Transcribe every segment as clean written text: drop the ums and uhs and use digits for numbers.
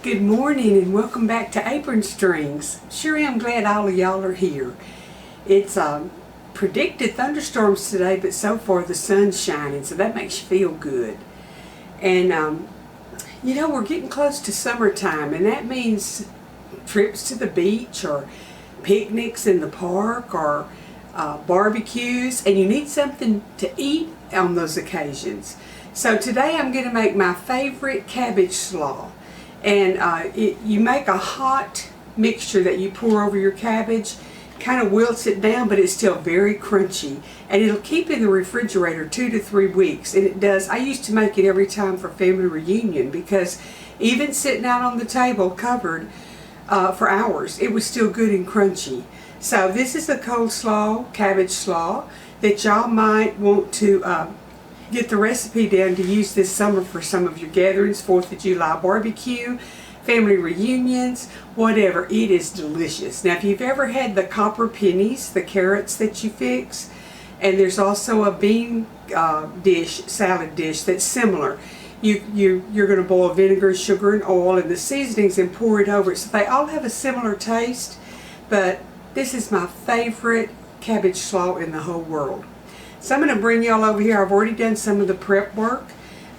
Good morning and welcome back to Apron Strings. Sure am glad all of y'all are here. It's predicted thunderstorms today, but so far the sun's shining, so that makes you feel good. And you know, we're getting close to summertime, and that means trips to the beach or picnics in the park or barbecues, and you need something to eat on those occasions. So today I'm going to make my favorite cabbage slaw. And you make a hot mixture that you pour over your cabbage, kind of wilts it down, but it's still very crunchy. And it'll keep in the refrigerator 2 to 3 weeks. And it does. I used to make it every time for family reunion because even sitting out on the table covered for hours, it was still good and crunchy. So this is the coleslaw, cabbage slaw, that y'all might want to get the recipe down to use this summer for some of your gatherings, 4th of July barbecue, family reunions, whatever. It is delicious. Now if you've ever had the copper pennies, the carrots that you fix, and there's also a bean salad dish that's similar. You're going to boil vinegar, sugar, and oil and the seasonings and pour it over it. So they all have a similar taste, but this is my favorite cabbage slaw in the whole world. So I'm going to bring y'all over here. I've already done some of the prep work.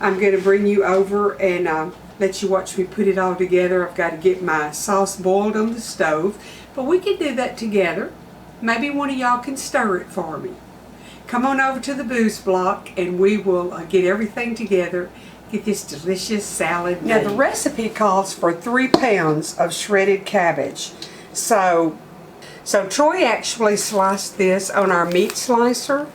I'm going to bring you over and let you watch me put it all together. I've got to get my sauce boiled on the stove, but we can do that together. Maybe one of y'all can stir it for me. Come on over to the booze block and we will get everything together. Get this delicious salad made. Now the recipe calls for 3 pounds of shredded cabbage. So Troy actually sliced this on our meat slicer.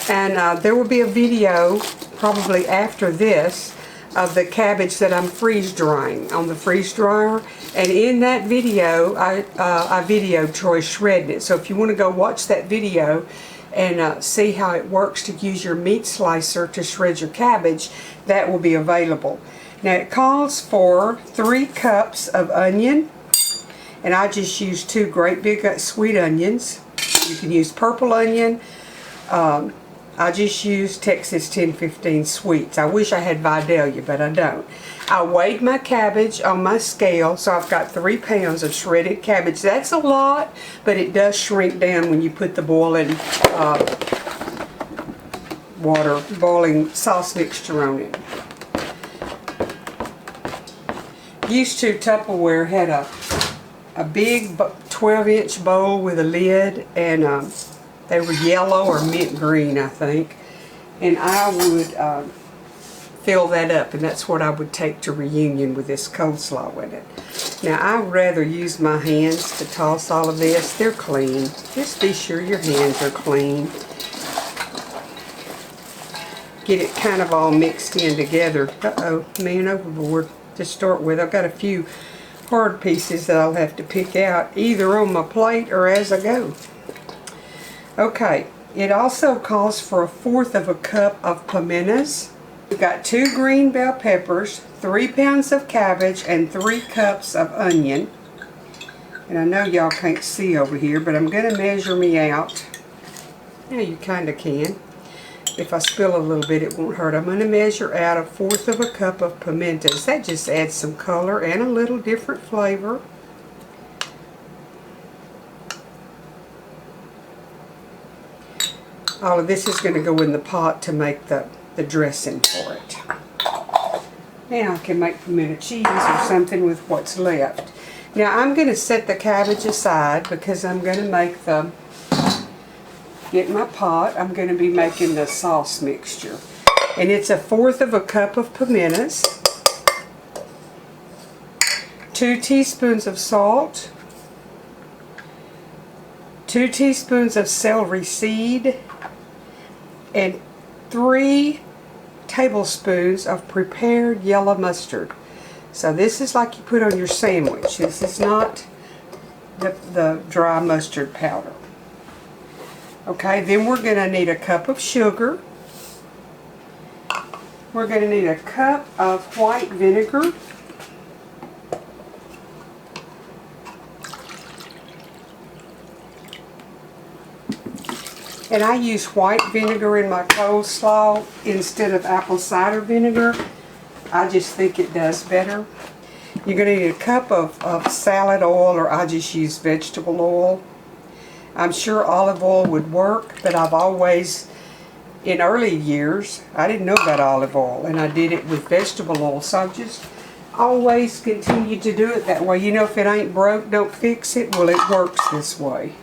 And there will be a video probably after this of the cabbage that I'm freeze drying on the freeze dryer. And in that video, I videoed Troy shredding it. So if you want to go watch that video and see how it works to use your meat slicer to shred your cabbage, that will be available. Now it calls for 3 cups of onion. And I just used 2 great big sweet onions. You can use purple onion. I just used Texas 1015 sweets. I wish I had Vidalia, but I don't. I weighed my cabbage on my scale, so I've got 3 pounds of shredded cabbage. That's a lot, but it does shrink down when you put the boiling sauce mixture on it. Used to, Tupperware had a big 12-inch bowl with a lid, and they were yellow or mint green, I think. And I would fill that up, and that's what I would take to reunion with this coleslaw in it. Now, I'd rather use my hands to toss all of this. They're clean. Just be sure your hands are clean. Get it kind of all mixed in together. Uh-oh, man overboard to start with. I've got a few hard pieces that I'll have to pick out, either on my plate or as I go. Okay, it also calls for 1/4 of a cup of pimentas. We've got 2 green bell peppers, 3 pounds of cabbage, and 3 cups of onion. And I know y'all can't see over here, but I'm going to measure me out. Now you kind of can. If I spill a little bit, it won't hurt. I'm going to measure out 1/4 of a cup of pimentas. That just adds some color and a little different flavor. All of this is going to go in the pot to make the dressing for it. Now I can make pimento cheese or something with what's left. Now I'm going to set the cabbage aside because I'm going to get my pot. I'm going to be making the sauce mixture. And it's 1/4 of a cup of pimentas, 2 teaspoons of salt, 2 teaspoons of celery seed, and 3 tablespoons of prepared yellow mustard. So this is like you put on your sandwich. This is not the dry mustard powder. Okay, then we're going to need a cup of sugar. We're going to need a cup of white vinegar. And I use white vinegar in my coleslaw instead of apple cider vinegar. I just think it does better. You're going to need a cup of salad oil, or I just use vegetable oil. I'm sure olive oil would work, but I've always, in early years, I didn't know about olive oil, and I did it with vegetable oil, so I've just always continued to do it that way. You know, if it ain't broke, don't fix it. Well, it works this way.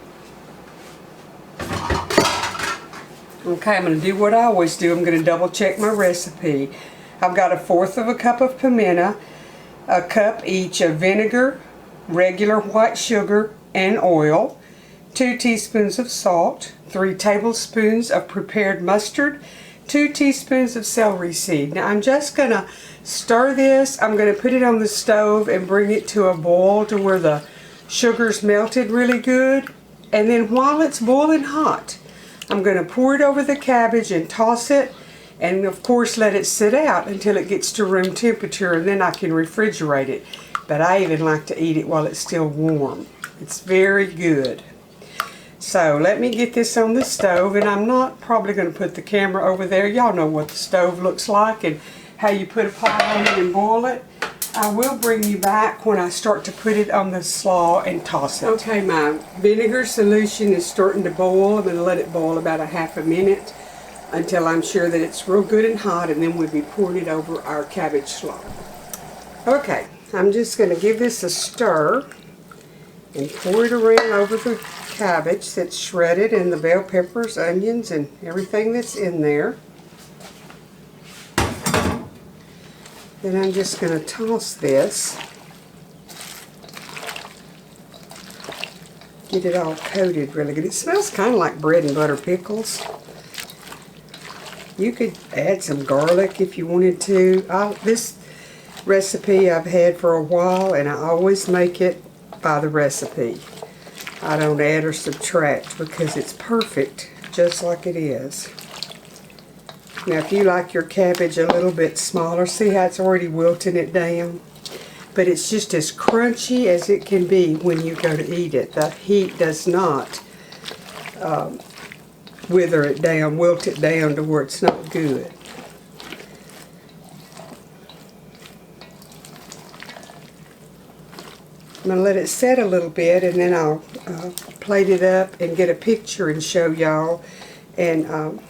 Okay, I'm going to do what I always do. I'm going to double check my recipe. I've got 1/4 of a cup of pimento, a cup each of vinegar, regular white sugar, and oil, 2 teaspoons of salt, 3 tablespoons of prepared mustard, 2 teaspoons of celery seed. Now I'm just going to stir this. I'm going to put it on the stove and bring it to a boil to where the sugar's melted really good. And then while it's boiling hot, I'm going to pour it over the cabbage and toss it, and of course let it sit out until it gets to room temperature, and then I can refrigerate it. But I even like to eat it while it's still warm. It's very good. So let me get this on the stove, and I'm not probably going to put the camera over there. Y'all know what the stove looks like and how you put a pot on it and boil it. I will bring you back when I start to put it on the slaw and toss it. Okay, my vinegar solution is starting to boil. I'm going to let it boil about a half a minute until I'm sure that it's real good and hot, and then we'll be pouring it over our cabbage slaw. Okay, I'm just going to give this a stir and pour it around over the cabbage that's shredded, and the bell peppers, onions, and everything that's in there. Then I'm just going to toss this. Get it all coated really good. It smells kind of like bread and butter pickles. You could add some garlic if you wanted to. This recipe I've had for a while, and I always make it by the recipe. I don't add or subtract because it's perfect just like it is. Now if you like your cabbage a little bit smaller, see how it's already wilting it down? But it's just as crunchy as it can be when you go to eat it. The heat does not wither it down, wilt it down to where it's not good. I'm going to let it set a little bit, and then I'll plate it up and get a picture and show y'all, and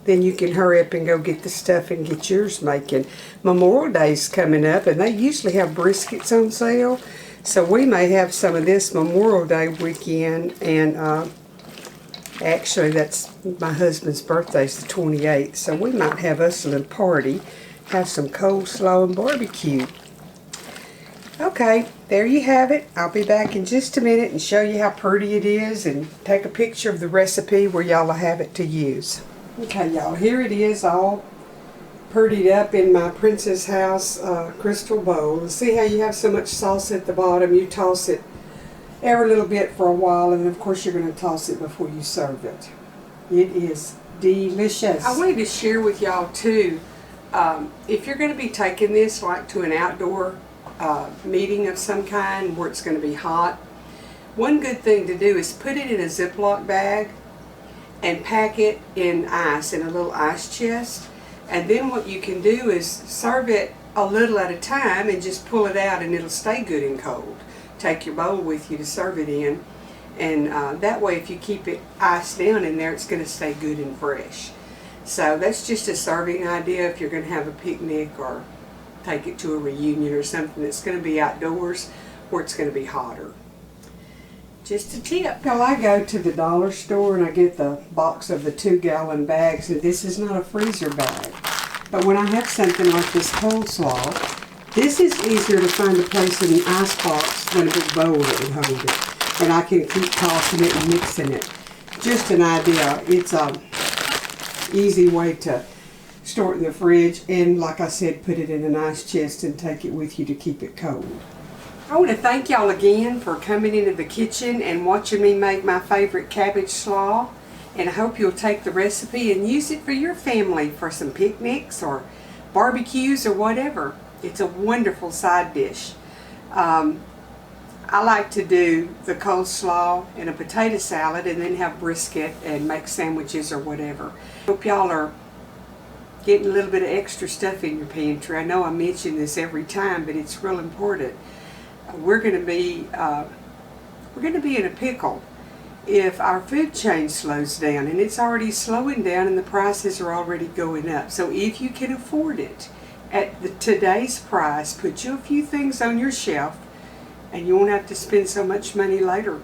then you can hurry up and go get the stuff and get yours making. Memorial Day's coming up, and they usually have briskets on sale, so we may have some of this Memorial Day weekend. And actually that's my husband's birthday's the 28th, so we might have us a little party, have some coleslaw and barbecue. Okay, there you have it. I'll be back in just a minute and show you how pretty it is, and take a picture of the recipe where y'all will have it to use. Okay, y'all, here it is all prettied up in my Princess House crystal bowl. And see how you have so much sauce at the bottom? You toss it every little bit for a while, and of course you're going to toss it before you serve it. It is delicious. I wanted to share with y'all too, if you're going to be taking this like to an outdoor meeting of some kind where it's going to be hot, one good thing to do is put it in a Ziploc bag and pack it in ice, in a little ice chest. And then what you can do is serve it a little at a time and just pull it out, and it'll stay good and cold. Take your bowl with you to serve it in, and that way if you keep it iced down in there, it's going to stay good and fresh. So that's just a serving idea if you're going to have a picnic or take it to a reunion or something that's going to be outdoors where it's going to be hotter. Just a tip. Well, I go to the dollar store and I get the box of the 2-gallon bags, and this is not a freezer bag. But when I have something like this coleslaw, this is easier to find a place in an ice box than a big bowl that would hold it. And I can keep tossing it and mixing it. Just an idea. It's a easy way to store it in the fridge, and like I said, put it in an ice chest and take it with you to keep it cold. I want to thank y'all again for coming into the kitchen and watching me make my favorite cabbage slaw, and I hope you'll take the recipe and use it for your family for some picnics or barbecues or whatever. It's a wonderful side dish. I like to do the coleslaw and a potato salad and then have brisket and make sandwiches or whatever. Hope y'all are getting a little bit of extra stuff in your pantry. I know I mention this every time, but it's real important. We're going to be in a pickle if our food chain slows down, and it's already slowing down, and the prices are already going up. So if you can afford it at today's price, put you a few things on your shelf, and you won't have to spend so much money later.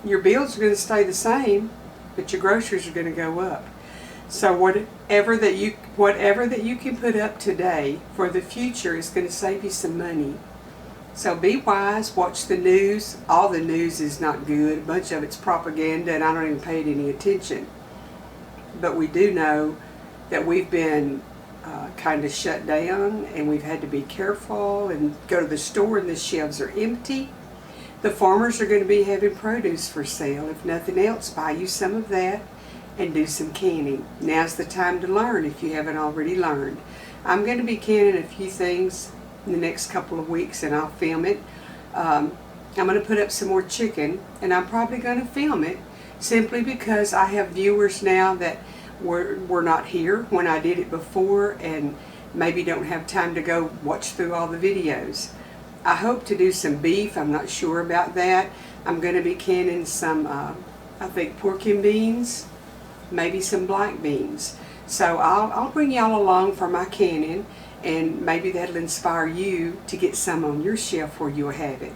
Your bills are going to stay the same, but your groceries are going to go up. So whatever that you can put up today for the future is going to save you some money. So be wise, watch the news. All the news is not good. A bunch of it's propaganda, and I don't even pay it any attention. But we do know that we've been kind of shut down, and we've had to be careful and go to the store and the shelves are empty. The farmers are going to be having produce for sale. If nothing else, buy you some of that and do some canning. Now's the time to learn if you haven't already learned. I'm going to be canning a few things in the next couple of weeks, and I'll film it. I'm going to put up some more chicken, and I'm probably going to film it simply because I have viewers now that were not here when I did it before and maybe don't have time to go watch through all the videos. I hope to do some beef. I'm not sure about that. I'm going to be canning some, I think, pork and beans, maybe some black beans. So I'll bring y'all along for my canning, and maybe that'll inspire you to get some on your shelf where you'll have it.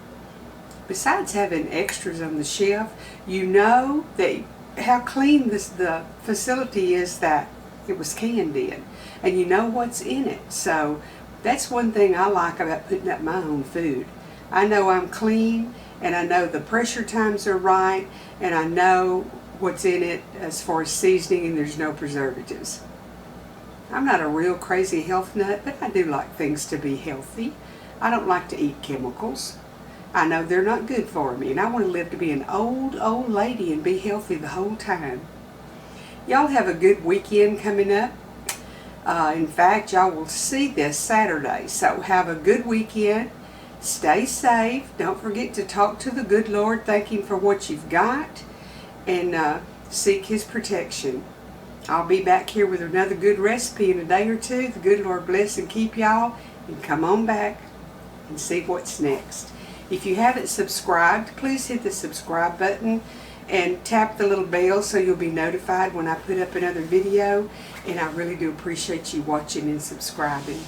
Besides having extras on the shelf, you know that how clean the facility is that it was canned in, and you know what's in it. So that's one thing I like about putting up my own food. I know I'm clean, and I know the pressure times are right, and I know what's in it as far as seasoning, and there's no preservatives. I'm not a real crazy health nut, but I do like things to be healthy. I don't like to eat chemicals. I know they're not good for me, and I want to live to be an old lady and be healthy the whole time. Y'all have a good weekend coming up. In fact, y'all will see this Saturday, so have a good weekend. Stay safe. Don't forget to talk to the good Lord, thank Him for what you've got, and seek His protection. I'll be back here with another good recipe in a day or two. The good Lord bless and keep y'all, and come on back and see what's next. If you haven't subscribed, please hit the subscribe button and tap the little bell so you'll be notified when I put up another video. And I really do appreciate you watching and subscribing.